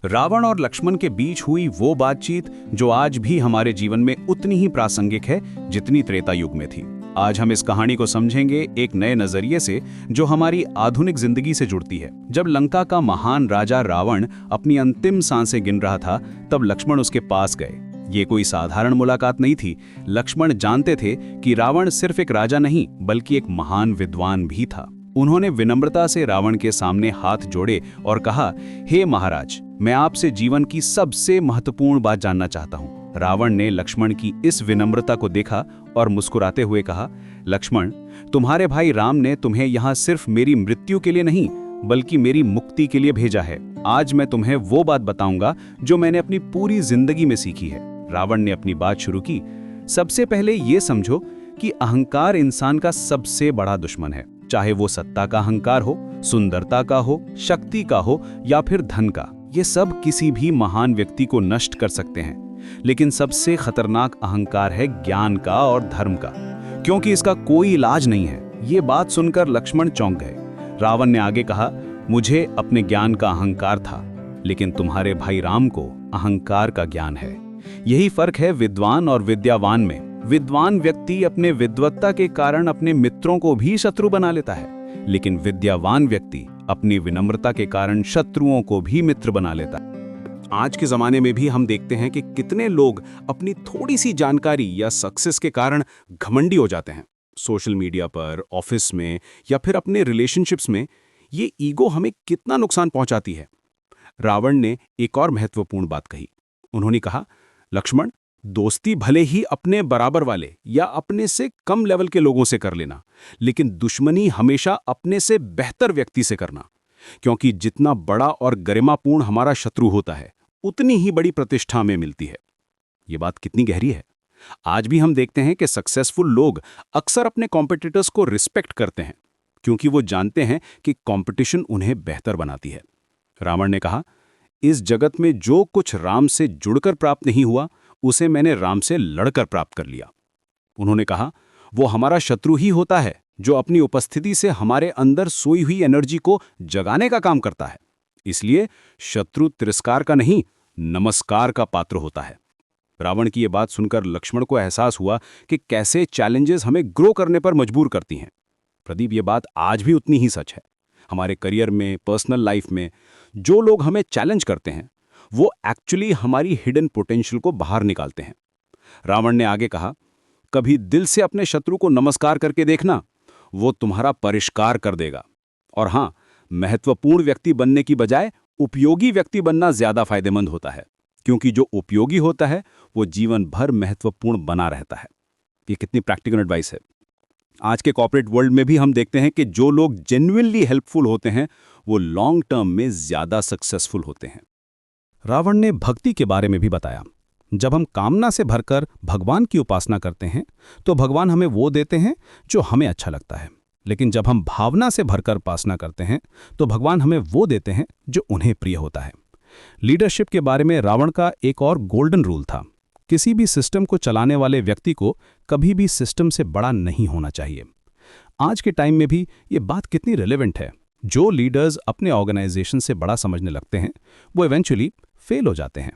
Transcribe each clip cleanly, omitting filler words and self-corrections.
रावण और लक्ष्मण के बीच हुई वो बातचीत जो आज भी हमारे जीवन में उतनी ही प्रासंगिक है जितनी त्रेता युग में थी। आज हम इस कहानी को समझेंगे एक नए नजरिए से जो हमारी आधुनिक जिंदगी से जुड़ती है। जब लंका का महान राजा रावण अपनी अंतिम सांसें गिन रहा था, तब लक्ष्मण उसके पास गए। ये कोई साधारण मुलाकात नहीं थी। लक्ष्मण जानते थे कि रावण सिर्फ एक राजा नहीं बल्कि एक महान विद्वान भी था। उन्होंने विनम्रता से रावण के सामने हाथ जोड़े और कहा, हे महाराज, मैं आपसे जीवन की सबसे महत्वपूर्ण बात जानना चाहता हूँ। रावण ने लक्ष्मण की इस विनम्रता को देखा और मुस्कुराते हुए कहा, लक्ष्मण, तुम्हारे भाई राम ने तुम्हें यहाँ सिर्फ मेरी मृत्यु के लिए नहीं बल्कि मेरी मुक्ति के लिए भेजा है। आज मैं तुम्हें वो बात बताऊंगा जो मैंने अपनी पूरी जिंदगी में सीखी है। रावण ने अपनी बात शुरू की। सबसे पहले ये समझो कि अहंकार इंसान का सबसे बड़ा दुश्मन है। चाहे वो सत्ता का अहंकार हो, सुंदरता का हो, शक्ति का हो या फिर धन का, ये सब किसी भी महान व्यक्ति को नष्ट कर सकते हैं। लेकिन सबसे खतरनाक अहंकार है ज्ञान का और धर्म का, क्योंकि इसका कोई इलाज नहीं है। ये बात सुनकर लक्ष्मण चौंक गए। रावण ने आगे कहा, मुझे अपने ज्ञान का अहंकार था, लेकिन तुम्हारे भाई राम को अहंकार का ज्ञान है। यही फर्क है विद्वान और विद्यावान में। विद्वान व्यक्ति अपने विद्वत्ता के कारण अपने मित्रों को भी शत्रु बना लेता है, लेकिन विद्यावान व्यक्ति अपनी विनम्रता के कारण शत्रुओं को भी मित्र बना लेता है। आज के जमाने में भी हम देखते हैं कि कितने लोग अपनी थोड़ी सी जानकारी या सक्सेस के कारण घमंडी हो जाते हैं। सोशल मीडिया पर, ऑफिस में या फिर अपने रिलेशनशिप्स में ये ईगो हमें कितना नुकसान पहुंचाती है। रावण ने एक और महत्वपूर्ण बात कही। उन्होंने कहा, लक्ष्मण, दोस्ती भले ही अपने बराबर वाले या अपने से कम लेवल के लोगों से कर लेना, लेकिन दुश्मनी हमेशा अपने से बेहतर व्यक्ति से करना, क्योंकि जितना बड़ा और गरिमापूर्ण हमारा शत्रु होता है उतनी ही बड़ी प्रतिष्ठा में मिलती है। ये बात कितनी गहरी है। आज भी हम देखते हैं कि सक्सेसफुल लोग अक्सर अपने कॉम्पिटिटर्स को रिस्पेक्ट करते हैं, क्योंकि वो जानते हैं कि कॉम्पिटिशन उन्हें बेहतर बनाती है। रावण ने कहा, इस जगत में जो कुछ राम से जुड़कर प्राप्त नहीं हुआ उसे मैंने राम से लड़कर प्राप्त कर लिया। उन्होंने कहा, वो हमारा शत्रु ही होता है जो अपनी उपस्थिति से हमारे अंदर सोई हुई एनर्जी को जगाने का काम करता है। इसलिए शत्रु तिरस्कार का नहीं, नमस्कार का पात्र होता है। रावण की ये बात सुनकर लक्ष्मण को एहसास हुआ कि कैसे चैलेंजेस हमें ग्रो करने पर मजबूर करती हैं। प्रदीप, ये बात आज भी उतनी ही सच है। हमारे करियर में, पर्सनल लाइफ में जो लोग हमें चैलेंज करते हैं वो एक्चुअली हमारी हिडन पोटेंशियल को बाहर निकालते हैं। रावण ने आगे कहा, कभी दिल से अपने शत्रु को नमस्कार करके देखना, वो तुम्हारा परिष्कार कर देगा। और हां, महत्वपूर्ण व्यक्ति बनने की बजाय उपयोगी व्यक्ति बनना ज्यादा फायदेमंद होता है, क्योंकि जो उपयोगी होता है वो जीवन भर महत्वपूर्ण बना रहता है। ये कितनी प्रैक्टिकल एडवाइस है। आज के कॉर्पोरेट वर्ल्ड में भी हम देखते हैं कि जो लोग जेन्युइनली हेल्पफुल होते हैं वो लॉन्ग टर्म में ज्यादा सक्सेसफुल होते हैं। रावण ने भक्ति के बारे में भी बताया। जब हम कामना से भरकर भगवान की उपासना करते हैं तो भगवान हमें वो देते हैं जो हमें अच्छा लगता है, लेकिन जब हम भावना से भरकर उपासना करते हैं तो भगवान हमें वो देते हैं जो उन्हें प्रिय होता है। लीडरशिप के बारे में रावण का एक और गोल्डन रूल था। किसी भी सिस्टम को चलाने वाले व्यक्ति को कभी भी सिस्टम से बड़ा नहीं होना चाहिए। आज के टाइम में भी ये बात कितनी रिलेवेंट है। जो लीडर्स अपने ऑर्गेनाइजेशन से बड़ा समझने लगते हैं वो इवेंचुअली फेल हो जाते हैं।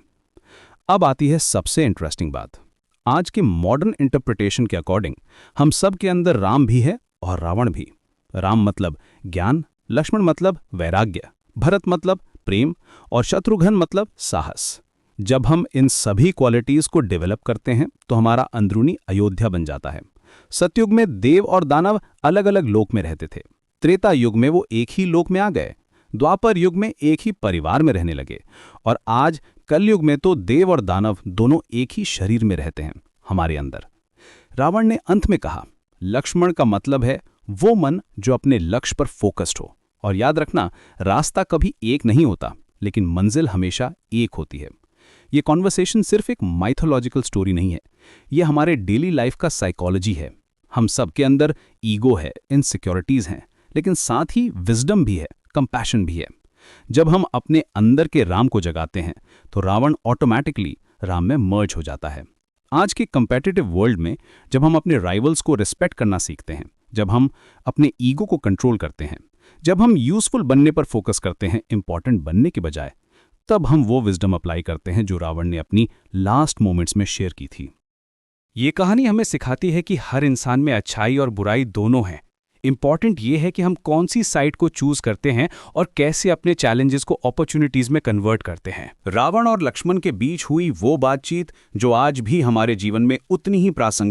अब आती है सबसे इंटरेस्टिंग बात। आज के मॉडर्न इंटरप्रिटेशन के अकॉर्डिंग हम सब के अंदर राम भी है और रावण भी। राम मतलब ज्ञान, लक्ष्मण मतलब वैराग्य, भरत मतलब प्रेम और शत्रुघ्न मतलब साहस। जब हम इन सभी क्वालिटीज को डेवलप करते हैं तो हमारा अंदरूनी अयोध्या बन जाता है। सतयुग में देव और दानव अलग अलग लोक में रहते थे। त्रेता युग में वो एक ही लोक में आ गए। द्वापर युग में एक ही परिवार में रहने लगे और आज कलयुग में तो देव और दानव दोनों एक ही शरीर में रहते हैं, हमारे अंदर। रावण ने अंत में कहा, लक्ष्मण का मतलब है वो मन जो अपने लक्ष्य पर फोकस्ड हो। और याद रखना, रास्ता कभी एक नहीं होता, लेकिन मंजिल हमेशा एक होती है। ये कॉन्वर्सेशन सिर्फ एक माइथोलॉजिकल स्टोरी नहीं है, ये हमारे डेली लाइफ का साइकोलॉजी है। हम सबके अंदर ईगो है, इनसिक्योरिटीज हैं, लेकिन साथ ही विजडम भी है, कंपैशन भी है। जब हम अपने अंदर के राम को जगाते हैं तो रावण ऑटोमैटिकली राम में मर्ज हो जाता है। आज के कंपेटिटिव वर्ल्ड में जब हम अपने राइवल्स को रिस्पेक्ट करना सीखते हैं, जब हम अपने ईगो को कंट्रोल करते हैं, जब हम यूजफुल बनने पर फोकस करते हैं इंपॉर्टेंट बनने के बजाय, तब हम वो विजडम अप्लाई करते हैं जो रावण ने अपनी लास्ट मोमेंट्स में शेयर की थी। ये कहानी हमें सिखाती है कि हर इंसान में अच्छाई और बुराई दोनों हैं। इंपॉर्टेंट ये है कि हम कौन सी साइड को चूज करते हैं और कैसे अपने चैलेंजेस को अपॉर्चुनिटीज में कन्वर्ट करते हैं। रावण और लक्ष्मण के बीच हुई वो बातचीत जो आज भी हमारे जीवन में उतनी ही प्रासंगिक